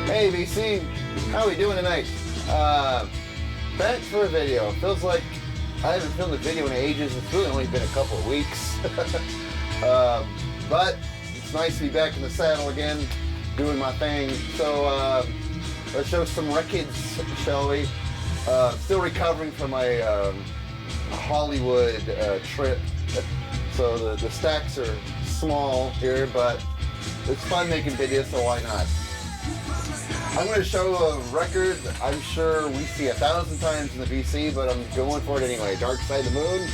Hey VC, how are we doing tonight? Back for a video. Feels like I haven't filmed a video in ages. It's really only been a couple of weeks. But it's nice to be back in the saddle again, doing my thing. So let's show some records, shall we? Still recovering from my Hollywood trip. So the stacks are small here, but it's fun making videos, so why not? I'm going to show a record I'm sure we see 1,000 times in the VC, but I'm going for it anyway. Dark Side of the Moon.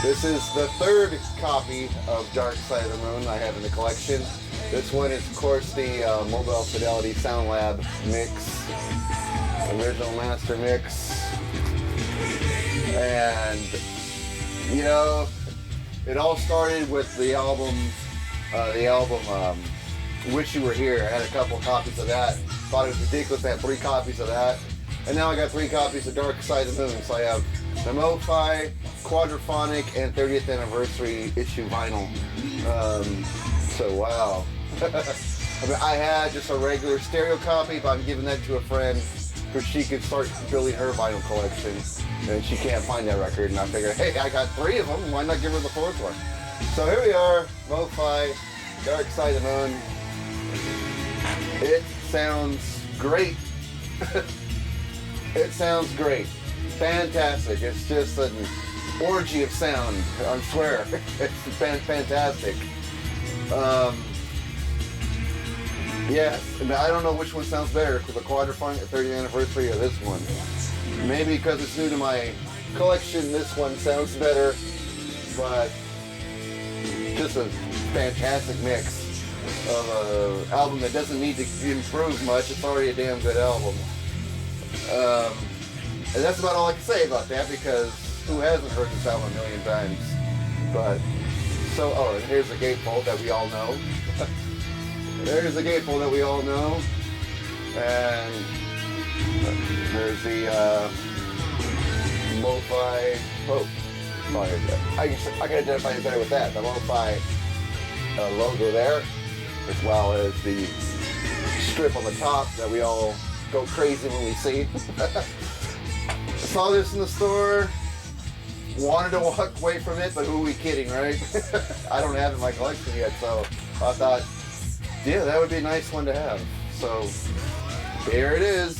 This is the third copy of Dark Side of the Moon I have in the collection. This one is, of course, the Mobile Fidelity Sound Lab mix, original master mix. And, you know, it all started with the album Wish You Were Here. I had a couple copies of that. Thought it was ridiculous to have 3 copies of that. And now I got 3 copies of Dark Side of the Moon. So I have the MoFi, Quadraphonic, and 30th Anniversary issue vinyl. So wow. I mean, I had just a regular stereo copy, but I'm giving that to a friend so she could start building her vinyl collection. And she can't find that record. And I figured, hey, I got 3 of them. Why not give her the 4th one? So here we are, MoFi, Dark Side of the Moon. It sounds great. It sounds great. Fantastic. It's just an orgy of sound, I swear. It's fantastic. Yes, and I don't know which one sounds better, the Quadraphonic, the 30th Anniversary, or this one. Maybe because it's new to my collection, this one sounds better, but just a fantastic mix of an album that doesn't need to improve much. It's already a damn good album. And that's about all I can say about that, because who hasn't heard this album a million times? But, so, oh, and here's the gatefold that we all know. There's the gatefold that we all know. And there's the MoFi, oh, sorry, I can identify it better with that. The MoFi logo there, as well as the strip on the top that we all go crazy when we see. Saw this in the store, wanted to walk away from it, but who are we kidding, right? I don't have it in my collection yet, so I thought, yeah, that would be a nice one to have. So here it is,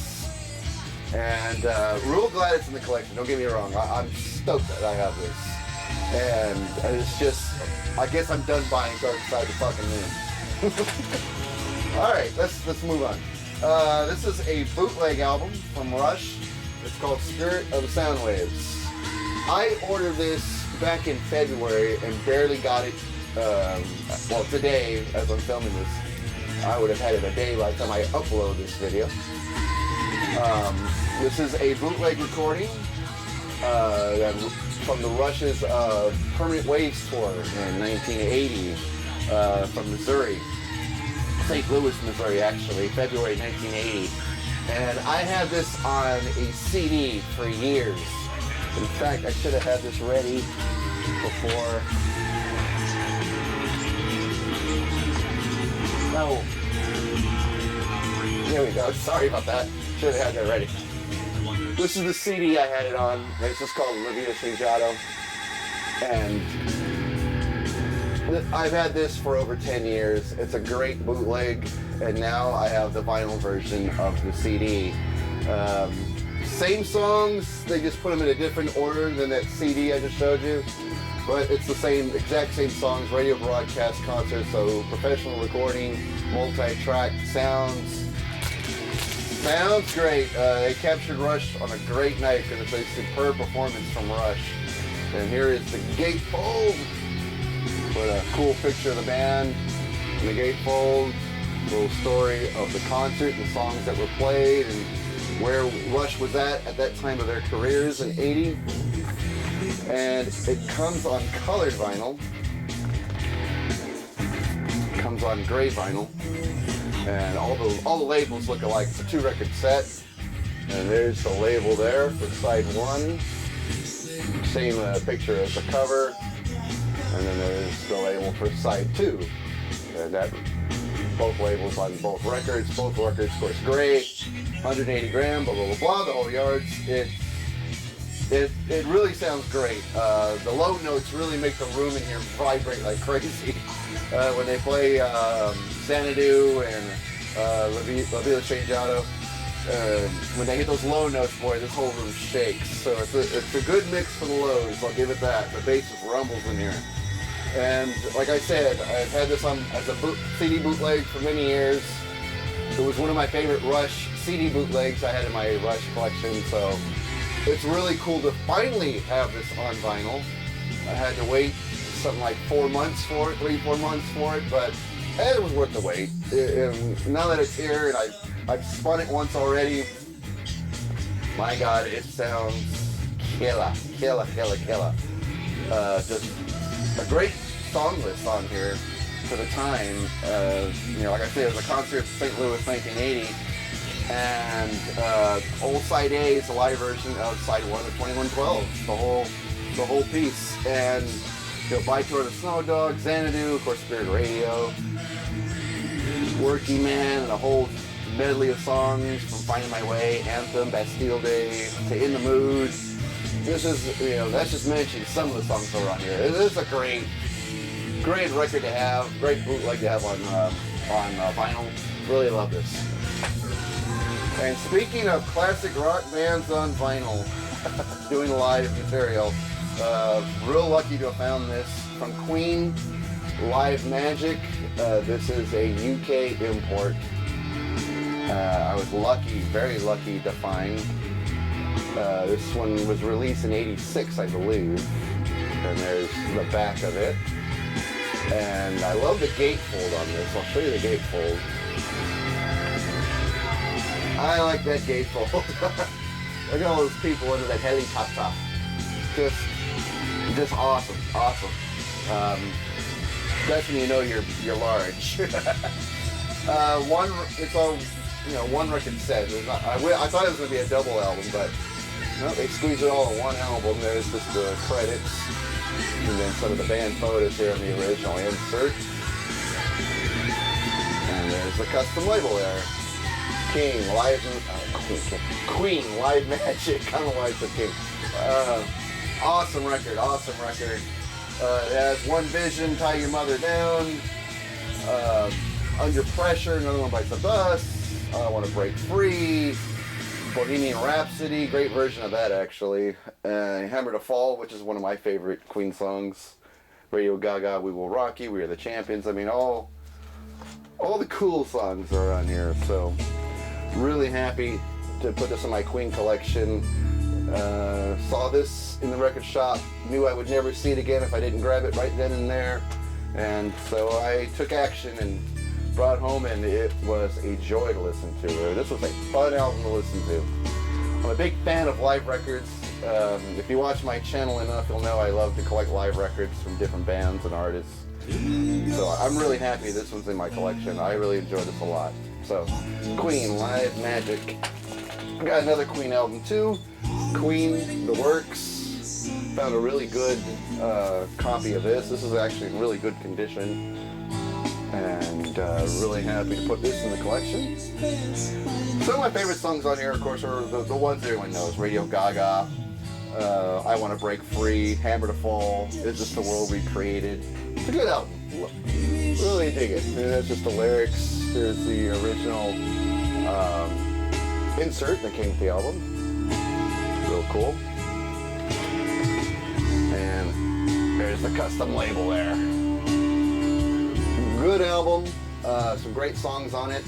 and real glad it's in the collection. Don't get me wrong, I'm stoked that I have this, and it's just, I guess I'm done buying Dark Side of the fucking Moon. All right, let's move on. This is a bootleg album from Rush. It's called Spirit of the Sound Waves. I ordered this back in February and barely got it. Well, today, as I'm filming this, I would have had it a day by the time I upload this video. This is a bootleg recording from the Rush's Permanent Waves tour in 1980 from Missouri. St. Louis, Missouri, actually, February 1980. And I had this on a CD for years. In fact, I should have had this ready before. No. There we go. Sorry about that. Should have had that ready. This is the CD I had it on. It's just called La Vida Shinjado. And I've had this for over 10 years. It's a great bootleg, and now I have the vinyl version of the CD. Same songs, they just put them in a different order than that CD I just showed you, but it's the same, exact same songs, radio broadcast concerts, so professional recording, multi-track sounds. Sounds great. They captured Rush on a great night because it's a superb performance from Rush. And here is the gatefold. With a cool picture of the band in the gatefold, little story of the concert, the songs that were played, and where Rush was at that time of their careers in '80. And it comes on colored vinyl. It comes on gray vinyl, and all the labels look alike. It's a 2-record set, and there's the label there for side 1. Same picture as the cover. And then there's the label for side 2. And that both labels on both records, of course, great, 180 gram, blah, blah, blah, blah, the whole yards. It really sounds great. The low notes really make the room in here vibrate like crazy. When they play Xanadu and La Villa Strangiato, when they hit those low notes, boy, this whole room shakes. So it's a good mix for the lows, I'll give it that. The bass just rumbles in here. And like I said, I've had this on as a CD bootleg for many years. It was one of my favorite Rush CD bootlegs I had in my Rush collection, so it's really cool to finally have this on vinyl. I had to wait something like 4 months for it, 3-4 months for it, but it was worth the wait. Now that it's here and I've spun it once already, my God, it sounds killer. Just a great song list on here for the time. Like I said, it was a concert in St. Louis, 1980. And old side A is a live version of side 1 of 2112, the whole piece. And By Tour the Snow Dog, Xanadu, of course, Spirit Radio, Working Man, and a whole medley of songs from Finding My Way, Anthem, Bastille Day, to In the Mood. This is, that's just mentioning some of the songs that are on here. This is a great record to have, great bootleg to have on vinyl. Really love this. And speaking of classic rock bands on vinyl, doing live material, real lucky to have found this from Queen, Live Magic. This is a UK import. I was lucky, very lucky to find. This one was released in '86, I believe. And there's the back of it. And I love the gatefold on this. I'll show you the gatefold. I like that gatefold. Look at all those people under that helicopter. Just awesome. That's when you know you're large. One record set. I thought it was going to be a double album, but no, they squeezed it all in one album. There's just the credits, and then some of the band photos here on the original insert. And there's the custom label there. Queen, Live Magic, kind of like the King. Awesome record. It has One Vision, Tie Your Mother Down, Under Pressure, another one bites the dust, I Want to Break Free, Bohemian Rhapsody, great version of that actually, Hammer to Fall, which is one of my favorite Queen songs, Radio Gaga, We Will Rock You, We Are the Champions. I mean, all the cool songs are on here, so really happy to put this in my Queen collection. Saw this in the record shop, knew I would never see it again if I didn't grab it right then and there, and so I took action and brought it home, and it was a joy to listen to. This was a fun album to listen to. I'm a big fan of live records. If you watch my channel enough, you'll know I love to collect live records from different bands and artists. So I'm really happy this one's in my collection. I really enjoyed this a lot. So, Queen, Live Magic. I got another Queen album too. Queen, The Works. Found a really good copy of this. This is actually in really good condition. And really happy to put this in the collection. Some of my favorite songs on here, of course, are the ones everyone knows. Radio Gaga, I Want to Break Free, Hammer to Fall, Is This the World We Created? It's a good album. Really dig it. And that's just the lyrics. Here's the original insert that came with the album. Real cool. And there's the custom label there. Good album. Some great songs on it.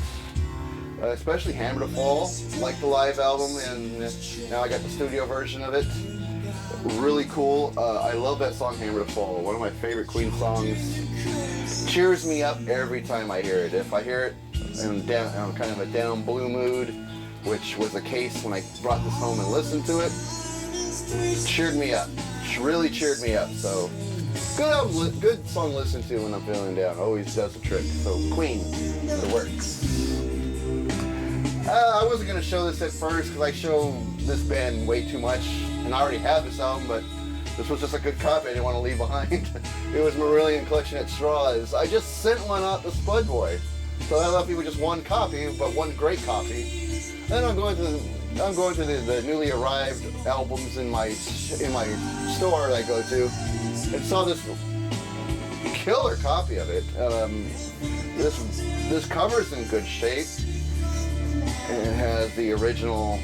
Especially Hammer to Fall. Like the live album, and now I got the studio version of it. Really cool. I love that song, Hammer to Fall. One of my favorite Queen songs. Cheers me up every time I hear it. If I hear it in kind of a down blue mood, which was the case when I brought this home and listened to it, cheered me up. Really cheered me up. So good album, good song to listen to when I'm feeling down. Always does the trick. So Queen, The Works. I wasn't going to show this at first because I show this band way too much, and I already have this album, but this was just a good copy I didn't want to leave behind. It was Marillion Collection at Straws. I just sent one out to Spud Boy. So I left me with just one copy, but one great copy. Then I'm going to the newly arrived albums in my store that I go to, and saw this killer copy of it. This cover's in good shape. And it has the original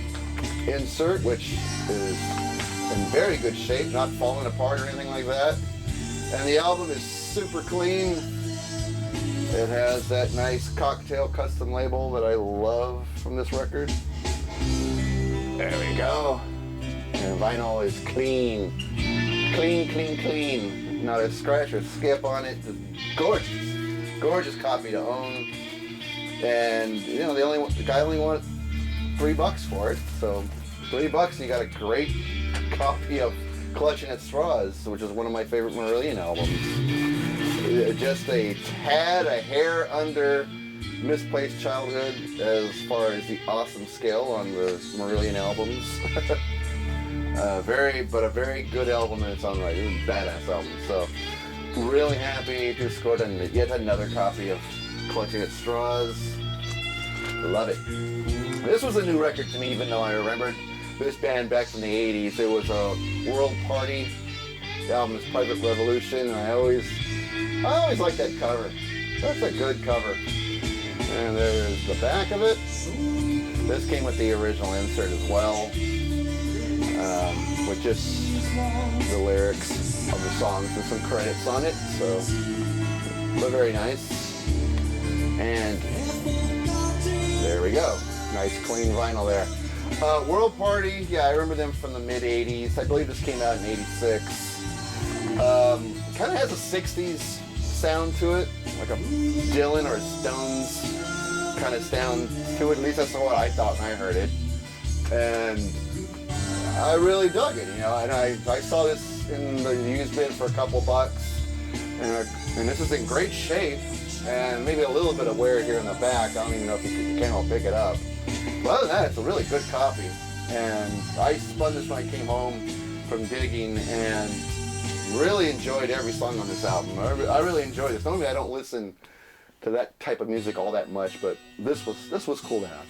insert, which is in very good shape, not falling apart or anything like that. And the album is super clean. It has that nice cocktail custom label that I love from this record. There we go. And vinyl is clean. Clean, clean, clean. Not a scratch or skip on it. Just gorgeous. Gorgeous copy to own. And you know, the guy only wanted $3 for it. So $3, you got a great copy of Clutching at Straws, which is one of my favorite Marillion albums. Just a hair under Misplaced Childhood as far as the awesome scale on the Marillion albums. A very good album in its own right. It's a badass album. So really happy to score yet another copy of Clutching at Straws. Love it. This was a new record to me, even though I remembered this band back from the 80s. It was a World Party. The album is Private Revolution, and I always like that cover. That's a good cover. And there's the back of it. This came with the original insert as well, with just the lyrics of the songs and some credits on it. So, but very nice. And there we go. Nice clean vinyl there. World Party, yeah, I remember them from the mid-'80s. I believe this came out in '86. Kind of has a '60s sound to it, like a Dylan or a Stones kind of sound to it. At least that's what I thought when I heard it. And I really dug it, you know. And I saw this in the used bin for a couple bucks. And this is in great shape. And maybe a little bit of wear here in the back. I don't even know if you can all pick it up. But other than that, it's a really good copy. And I spun this when I came home from digging and really enjoyed every song on this album. I really enjoyed this. Normally I don't listen to that type of music all that much, but this was cool to have.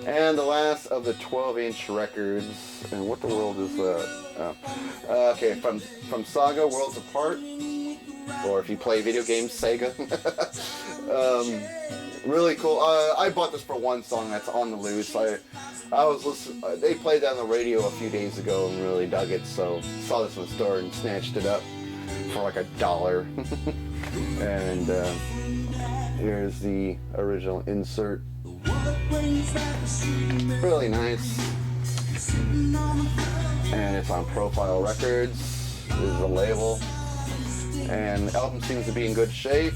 And the last of the 12-inch records. And what the world is that? Okay, from Saga, Worlds Apart. Or if you play video games, Sega. Really cool. I bought this for one song that's on the loose. I was listening. They played that on the radio a few days ago and really dug it. So saw this in the store and snatched it up for like $1. And here's the original insert. Really nice. And it's on Profile Records. This is the label. And the album seems to be in good shape.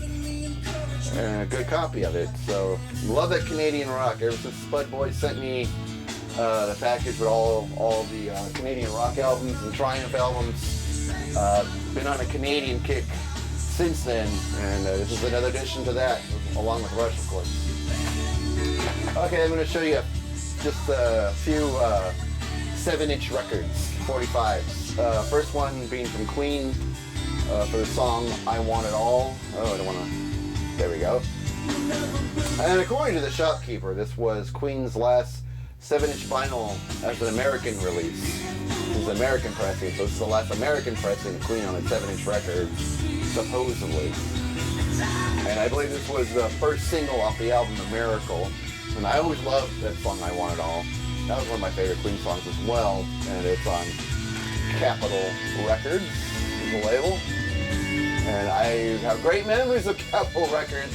And a good copy of it. So love that Canadian rock. Ever since Spud Boys sent me the package with all the Canadian rock albums and Triumph albums, been on a Canadian kick since then. And this is another addition to that, along with Rush, of course. Okay, I'm going to show you just a few 7-inch records, 45s. First one being from Queen. For the song I Want It All. Oh, I don't want to. There we go. And according to the shopkeeper, this was Queen's last 7-inch vinyl as an American release. It was American pressing, so it's the last American pressing of Queen on a 7-inch record, supposedly. And I believe this was the first single off the album, A Miracle. And I always loved that song, I Want It All. That was one of my favorite Queen songs as well. And it's on Capitol Records, the label. And I have great memories of Capitol Records.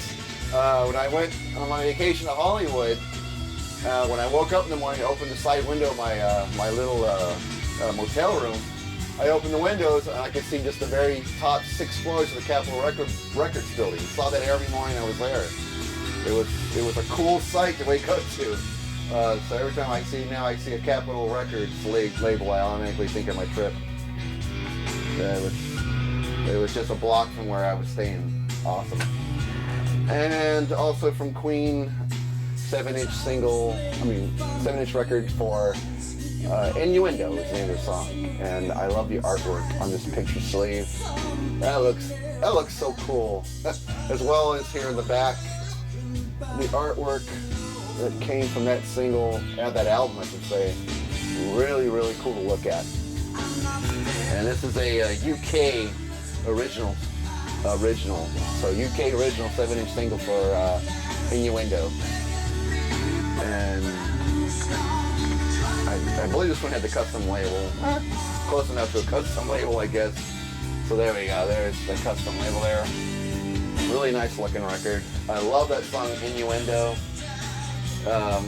When I went on my vacation to Hollywood, when I woke up in the morning, I opened the side window of my little motel room. I opened the windows and I could see just the very top 6 floors of the Capitol Records building. Saw that every morning I was there. It was a cool sight to wake up to. So every time I see a Capitol Records label, I automatically think of my trip. It was just a block from where I was staying. Awesome. And also from Queen, 7-inch record for Innuendo is the name of the song. And I love the artwork on this picture sleeve. That looks so cool. As well as here in the back, the artwork that came from that single, that album I should say, really, really cool to look at. And this is a UK original. So UK original 7-inch single for Innuendo. And I believe this one had the custom label. Close enough to a custom label, I guess. So there we go. There's the custom label there. Really nice looking record. I love that song, Innuendo. I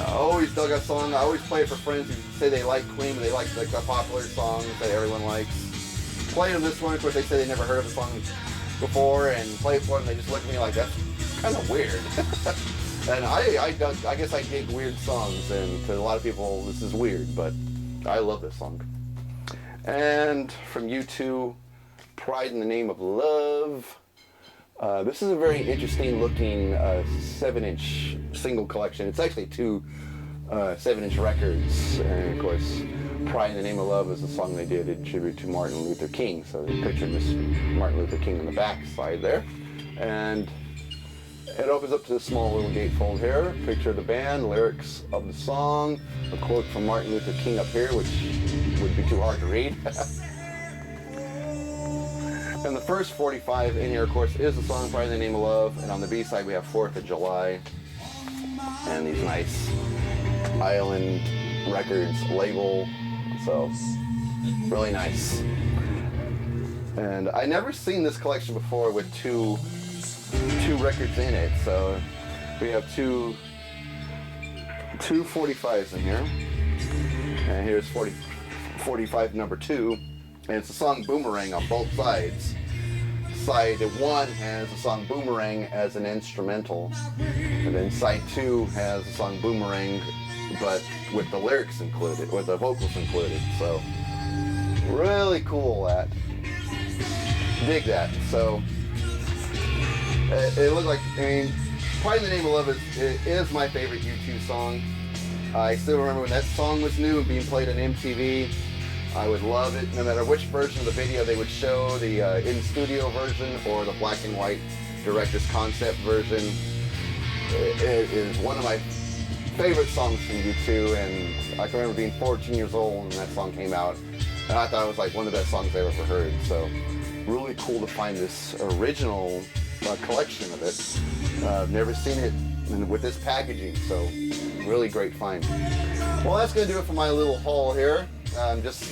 always dug that song. I always play it for friends who say they like Queen, but they like the popular songs that everyone likes. Play them this one, of course they say they never heard of the song before, and play it for them, they just look at me like, that's kind of weird. And I guess I dig weird songs, and to a lot of people this is weird, but I love this song. And from U2, Pride in the Name of Love. This is a very interesting looking 7-inch single collection. It's actually 2 7-inch records, and of course Pride in the Name of Love is a song they did in tribute to Martin Luther King, so they pictured this Martin Luther King on the back side there. And it opens up to this small little gatefold here, picture of the band, lyrics of the song, a quote from Martin Luther King up here, which would be too hard to read. And the first 45 in here, of course, is the song Pride in the Name of Love, and on the B-side we have 4th of July, and these nice Island Records label, so really nice. And I never seen this collection before with two records in it, so we have two 45s in here, and here's 45 number 2, and it's the song Boomerang on both sides. Side 1 has the song Boomerang as an instrumental, and then side 2 has the song Boomerang but with the lyrics included, with the vocals included. So really cool that. Dig that. So it looked like, I mean, Pride in the Name of Love is my favorite U2 song. I still remember when that song was new and being played on MTV. I would love it, no matter which version of the video they would show, the in-studio version or the black and white director's concept version. It is one of my favorite songs from U2, and I can remember being 14 years old when that song came out, and I thought it was like one of the best songs I ever heard. So really cool to find this original collection of it. I've never seen it with this packaging, so really great find. Well, that's going to do it for my little haul here. I'm just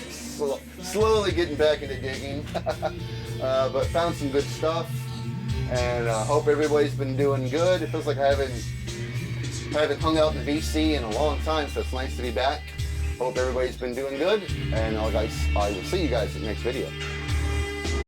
slowly getting back into digging, but found some good stuff, and hope everybody's been doing good. It feels like I haven't hung out in the VC in a long time, so it's nice to be back. Hope everybody's been doing good, and I will see you guys in the next video.